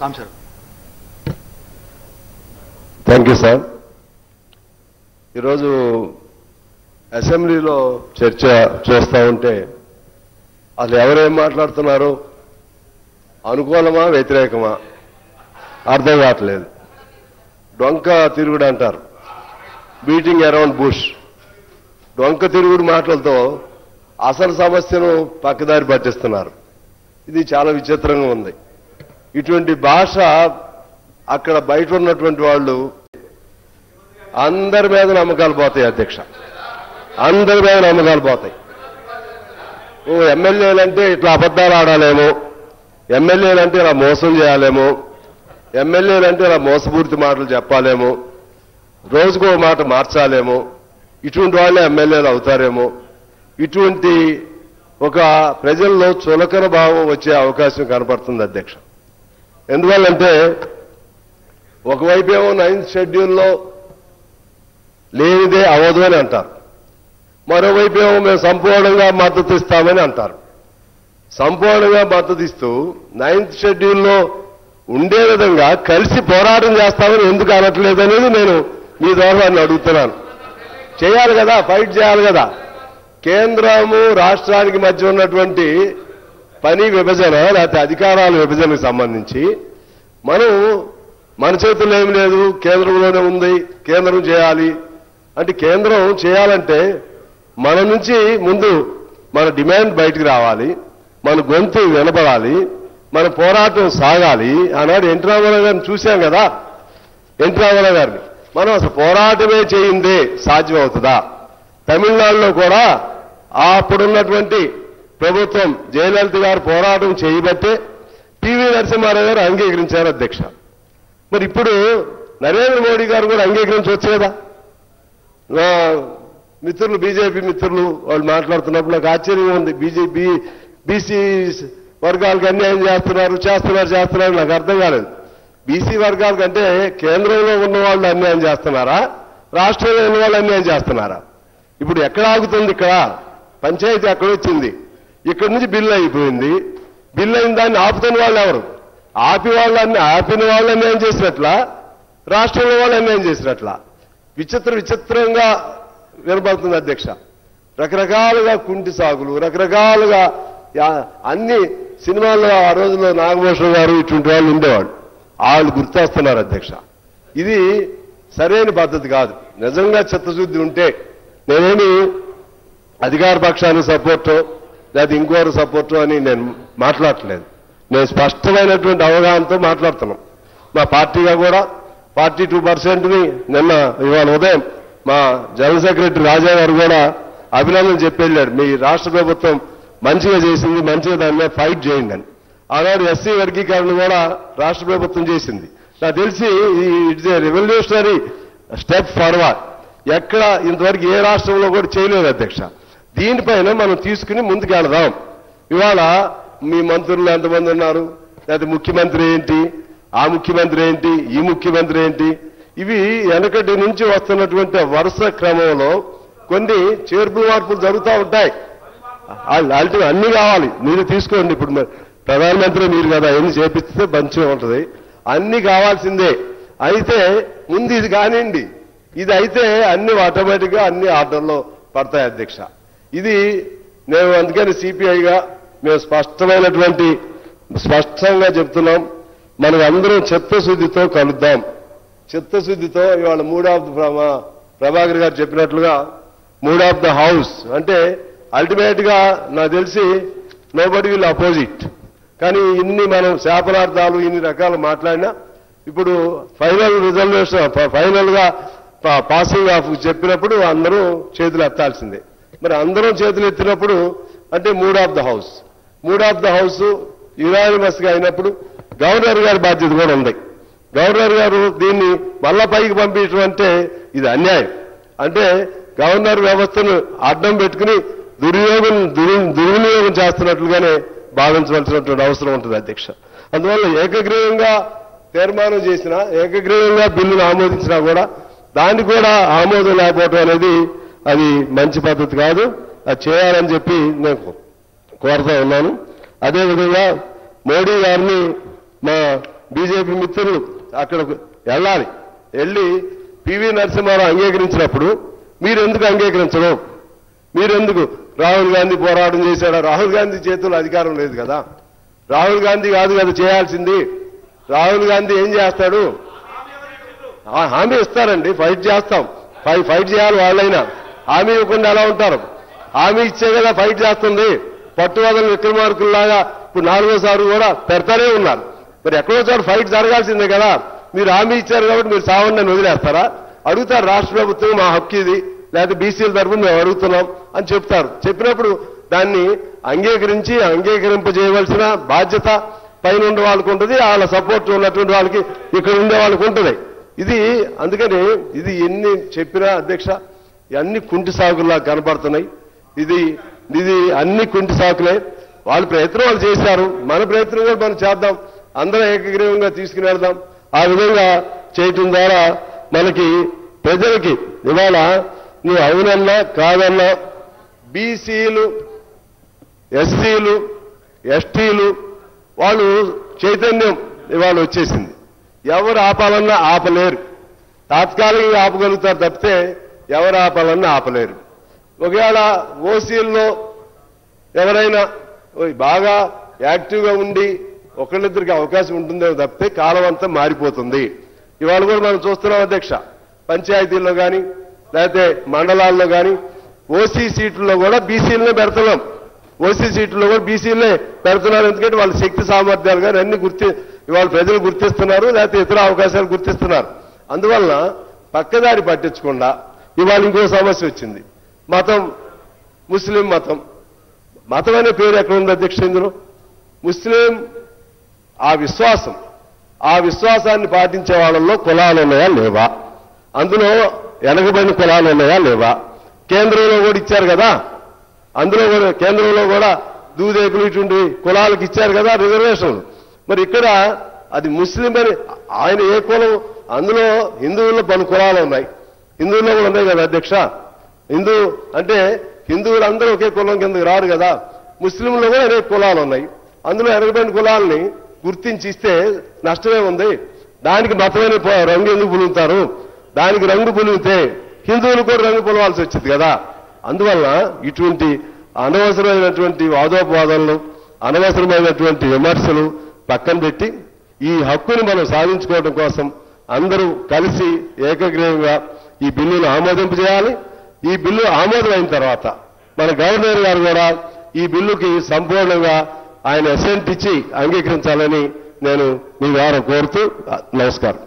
Ramcharan. Thank you sir. ఈరోజు అసెంబ్లీలో చర్చ చేస్తూ ఉంటే అసలు ఎవరేం మాట్లాడుతున్నారో అనుకూలమా వ్యతిరేకమా అర్థం కావట్లేదు. డొంక తిరుగుడు అంటారు, బీటింగ్ అరౌండ్ బుష్. డొంక తిరుగుడు మాటలతో అసలు సమస్యను పక్కదారి పట్టిస్తున్నారు. ఇది చాలా విచిత్రంగా ఉంది. ఇటువంటి భాష అక్కడ బయట ఉన్నటువంటి వాళ్ళు అందరి మీద నమ్మకాలు పోతాయి అధ్యక్ష, అందరి మీద నమ్మకాలు పోతాయి. ఎమ్మెల్యేలంటే ఇట్లా అబద్ధాలు ఆడాలేమో, ఎమ్మెల్యేలంటే ఇలా మోసం చేయాలేమో, ఎమ్మెల్యేలంటే ఇలా మోసపూరిత మాటలు చెప్పాలేమో, రోజుకో మాట మార్చాలేమో, ఇటువంటి వాళ్ళే ఎమ్మెల్యేలు అవుతారేమో, ఇటువంటి ఒక ప్రజల్లో చులకన భావం వచ్చే అవకాశం కనపడుతుంది అధ్యక్ష. ఎందువల్లంటే ఒకవైపేమో 9th షెడ్యూల్లో లేనిదే అవదు అని అంటారు, మరోవైపేమో మేము సంపూర్ణంగా మద్దతు ఇస్తామని అంటారు. సంపూర్ణంగా మద్దతు ఇస్తూ 9th షెడ్యూల్లో ఉండే విధంగా కలిసి పోరాటం చేస్తామని ఎందుకు అనట్లేదు అనేది నేను మీ ద్వారా అడుగుతున్నాను. చేయాలి కదా, ఫైట్ చేయాలి కదా. కేంద్రము రాష్ట్రానికి మధ్య ఉన్నటువంటి పని విభజన లేకపోతే అధికారాల విభజనకు సంబంధించి మనం మన చేతుల్లో ఏమి లేదు, కేంద్రంలోనే ఉంది, కేంద్రం చేయాలి అంటే కేంద్రం చేయాలంటే మన నుంచి ముందు మన డిమాండ్ బయటికి రావాలి, మన గొంతు వినపడాలి, మన పోరాటం సాగాలి. ఆనాడు ఎన్టీ రామారావు గారిని చూశాం కదా, ఎన్టీ రామారావు గారిని మనం అసలు పోరాటమే చేయిందే సాధ్యం అవుతుందా? తమిళనాడులో కూడా అప్పుడున్నటువంటి ప్రభుత్వం జయలలిత గారు పోరాటం చేయబట్టే పివి నరసింహారావు గారు అంగీకరించారు అధ్యక్ష. మరి ఇప్పుడు నరేంద్ర మోడీ గారు కూడా అంగీకరించవచ్చు కదా. నా మిత్రులు బీజేపీ మిత్రులు వాళ్ళు మాట్లాడుతున్నప్పుడు నాకు ఆశ్చర్యంగా ఉంది. బీసీ వర్గాలకు అన్యాయం చేస్తున్నారు నాకు అర్థం కాలేదు. బీసీ వర్గాల కంటే కేంద్రంలో ఉన్న వాళ్ళు అన్యాయం చేస్తున్నారా, రాష్ట్రంలో ఉన్న వాళ్ళు అన్యాయం చేస్తున్నారా? ఇప్పుడు ఎక్కడ ఆగుతుంది? ఇక్కడ పంచాయతీ ఎక్కడొచ్చింది, ఇక్కడి నుంచి బిల్లు అయిపోయింది. బిల్లు అయిన దాన్ని ఆపుతున్న వాళ్ళు ఎవరు? ఆపిన వాళ్ళు అన్యాయం చేసినట్లా, రాష్ట్రంలో వాళ్ళు అన్యాయం చేసినట్లా విచిత్రంగా వినపడుతుంది అధ్యక్ష. రకరకాలుగా కుంటి సాగులు, రకరకాలుగా అన్ని సినిమాల్లో ఆ రోజుల్లో నాగభూషణ్ గారు ఇటువంటి వాళ్ళు ఉండేవాళ్ళు, వాళ్ళు గుర్తొస్తున్నారు అధ్యక్ష. ఇది సరైన పద్ధతి కాదు. నిజంగా చిత్తశుద్ధి ఉంటే నేనేమి అధికార పక్షానికి సపోర్టు లేదా ఇంకోరు సపోర్టు అని నేను మాట్లాడట్లేదు. నేను స్పష్టమైనటువంటి అవగాహనతో మాట్లాడుతున్నాం. మా పార్టీగా కూడా 42%ని ఇవాళ ఉదయం మా జనరల్ సెక్రటరీ రాజా గారు కూడా అభినందన చెప్పి వెళ్ళాడు. మీ రాష్ట్ర ప్రభుత్వం మంచిగా చేసింది, మంచిగా దాని మీద ఫైట్ చేయండి అని. ఆనాడు ఎస్సీ వర్గీకరణ కూడా రాష్ట్ర ప్రభుత్వం చేసింది. నాకు తెలిసి it's a revolutionary step forward. ఎక్కడ ఇంతవరకు ఏ రాష్ట్రంలో కూడా చేయలేదు అధ్యక్ష. దీనిపైన మనం తీసుకుని ముందుకెళదాం. ఇవాళ మీ మంత్రులు ఎంతమంది ఉన్నారు, లేకపోతే ముఖ్యమంత్రి ఏంటి, ఆ ముఖ్యమంత్రి ఏంటి, ఈ ముఖ్యమంత్రి ఏంటి, ఇవి వెనకటి నుంచి వస్తున్నటువంటి వరుస క్రమంలో కొన్ని చేర్పులు మార్పులు జరుగుతూ ఉంటాయి. అన్ని కావాలి, మీరు తీసుకోండి. ఇప్పుడు ప్రధానమంత్రి మీరు కదా, ఎన్ని చేపిస్తే మంచిగా ఉంటుంది. అన్ని కావాల్సిందే. అయితే ముందు ఇది కానివ్వండి, ఇది అయితే అన్ని ఆటోమేటిక్గా అన్ని ఆర్డర్లో పడతాయి అధ్యక్ష. ఇది నేను అందుకని సిపిఐగా మేము స్పష్టంగా చెప్తున్నాం. మనం అందరం చిత్తశుద్ధితో కలుద్దాం. చిత్తశుద్ధితో ఇవాళ ప్రభాకర్ గారు చెప్పినట్లుగా మూడ్ ఆఫ్ ద హౌస్ అంటే అల్టిమేట్ గా నాకు తెలిసి నోబడి విల్ అపోజిట్. కానీ ఇన్ని మనం శాపనార్థాలు ఇన్ని రకాలు మాట్లాడినా ఇప్పుడు ఫైనల్ గా పాసింగ్ ఆఫ్ చెప్పినప్పుడు అందరూ చేతులు ఎత్తాల్సిందే. మరి అందరం చేతులు ఎత్తినప్పుడు అంటే mood of the house unanimous గా అయినప్పుడు గవర్నర్ గారి బాధ్యత కూడా ఉంది. గవర్నర్ గారు దీన్ని మళ్ళా పైకి పంపించడం అంటే ఇది అన్యాయం. అంటే గవర్నర్ వ్యవస్థను అడ్డం పెట్టుకుని దుర్వినియోగం చేస్తున్నట్లుగానే భావించవలసినటువంటి అవసరం ఉంటుంది అధ్యక్ష. అందువల్ల ఏకగ్రీవంగా తీర్మానం చేసినా, ఏకగ్రీవంగా బిల్లును ఆమోదించినా కూడా దాన్ని కూడా ఆమోదం లేకపోవడం అనేది అది మంచి పద్ధతి కాదు. అది చేయాలని చెప్పి నేను కోరుతా ఉన్నాను. అదేవిధంగా మోడీ గారిని మా బీజేపీ మిత్రులు అక్కడకు వెళ్ళాలి. వెళ్ళి పివి నరసింహారావు అంగీకరించినప్పుడు మీరెందుకు అంగీకరించడం? మీరెందుకు? రాహుల్ గాంధీ పోరాటం చేశాడా? రాహుల్ గాంధీ చేతుల్లో అధికారం లేదు కదా. రాహుల్ గాంధీ కాదు కదా చేయాల్సింది. రాహుల్ గాంధీ ఏం చేస్తాడు? హామీ ఇస్తారండి, ఫైట్ చేస్తాం. ఫైట్ చేయాలి. వాళ్ళైనా హామీ ఇవ్వకుండా ఎలా ఉంటారు? హామీ ఇచ్చే కదా ఫైట్ చేస్తుంది. పట్టువదల విక్రమార్కుల్లాగా ఇప్పుడు 4వ కూడా పెడతానే ఉన్నారు. మరి ఎక్కడో చోట ఫైట్ జరగాల్సిందే కదా. మీరు హామీ ఇచ్చారు కాబట్టి మీరు సావండి అని వదిలేస్తారా? అడుగుతారు రాష్ట్ర ప్రభుత్వం, మా హక్కు ఇది, లేకపోతే బీసీల తరఫున మేము అడుగుతున్నాం అని చెప్తారు. చెప్పినప్పుడు దాన్ని అంగీకరింపజేయవలసిన బాధ్యత పైన ఉండే వాళ్ళకు ఉంటుంది, వాళ్ళ సపోర్ట్ ఉన్నటువంటి వాళ్ళకి ఇక్కడ ఉండే వాళ్ళకి ఉంటుంది. అందుకని ఇది ఎన్ని చెప్పినా అధ్యక్ష అన్ని కుంటి సాగుల్లా కనపడుతున్నాయి. ఇది అన్ని కుంటి సాకులే. వాళ్ళ ప్రయత్నం వాళ్ళు చేశారు, మన ప్రయత్నం కూడా మనం చేద్దాం, అందరం ఏకగ్రీవంగా తీసుకుని వెళ్దాం. ఆ విధంగా చేయటం ద్వారా మనకి ప్రజలకి ఇవాళ నువ్వు అవునన్నా కాదన్నా బీసీలు, ఎస్సీలు, ఎస్టీలు వాళ్ళు చైతన్యం ఇవాళ వచ్చేసింది. ఎవరు ఆపాలన్నా ఆపలేరు. తాత్కాలికంగా ఆపగలుగుతారు తప్పితే ఎవరు ఆపాలన్నా ఆపలేరు. ఒకవేళ ఓసీల్లో ఎవరైనా బాగా యాక్టివ్గా ఉండి ఒకళ్ళిద్దరికి అవకాశం ఉంటుందేమో తప్పితే కాలం అంతా మారిపోతుంది. ఇవాళ కూడా మనం చూస్తున్నాం అధ్యక్ష, పంచాయతీల్లో కానీ లేకపోతే మండలాల్లో కానీ ఓసీ సీట్లలో కూడా బీసీలనే పెడుతున్నాం. ఓసీ సీట్లలో కూడా బీసీలనే పెడుతున్నారు. ఎందుకంటే వాళ్ళ శక్తి సామర్థ్యాలు కానీ అన్ని ఇవాళ ప్రజలు గుర్తిస్తున్నారు, లేకపోతే ఇతర అవకాశాలు గుర్తిస్తున్నారు. అందువల్ల పక్కదారి పట్టించకుండా ఇవాళ ఇంకో సమస్య వచ్చింది. మతం, ముస్లిం మతం అనే పేరు ఎక్కడ ఉంది అధ్యక్ష? ఇందులో ముస్లిం ఆ విశ్వాసాన్ని పాటించే వాళ్ళల్లో కులాలు ఉన్నాయా లేవా? అందులో వెనకబడిన కులాలు ఉన్నాయా లేవా? కేంద్రంలో కూడా ఇచ్చారు కదా, అందులో కూడా కేంద్రంలో కూడా దూదేకులు ఇటువంటి కులాలకు ఇచ్చారు కదా రిజర్వేషన్లు. మరి ఇక్కడ అది ముస్లిం అని ఆయన ఏ కులం? అందులో హిందువుల్లో పలు కులాలు ఉన్నాయి, హిందువుల్లో కూడా ఉన్నాయి కదా అధ్యక్ష. హిందూ అంటే హిందువులందరూ ఒకే కులం కిందకి రారు కదా. ముస్లింలో కూడా అనేక కులాలు ఉన్నాయి. అందులో వెనకబడిన కులాలని గుర్తించి ఇస్తే నష్టమే ఉంది. దానికి మతమైన రంగు ఎందుకు పులుగుతారు? దానికి రంగు పులిగితే హిందువులు కూడా రంగు పులవాల్సి వచ్చింది కదా. అందువల్ల ఇటువంటి అనవసరమైనటువంటి వాదోపవాదాలను, అనవసరమైనటువంటి విమర్శలు పక్కన పెట్టి ఈ హక్కుని మనం సాధించుకోవడం కోసం అందరూ కలిసి ఏకగ్రీవంగా ఈ బిల్లును ఆమోదింపజేయాలి. ఈ బిల్లు ఆమోదం అయిన తర్వాత మన గవర్నర్ గారు కూడా ఈ బిల్లుకి సంపూర్ణంగా ఆయన అసెంట్ ఇచ్చి అంగీకరించాలని నేను మీ ద్వారా కోరుతూ నమస్కారం.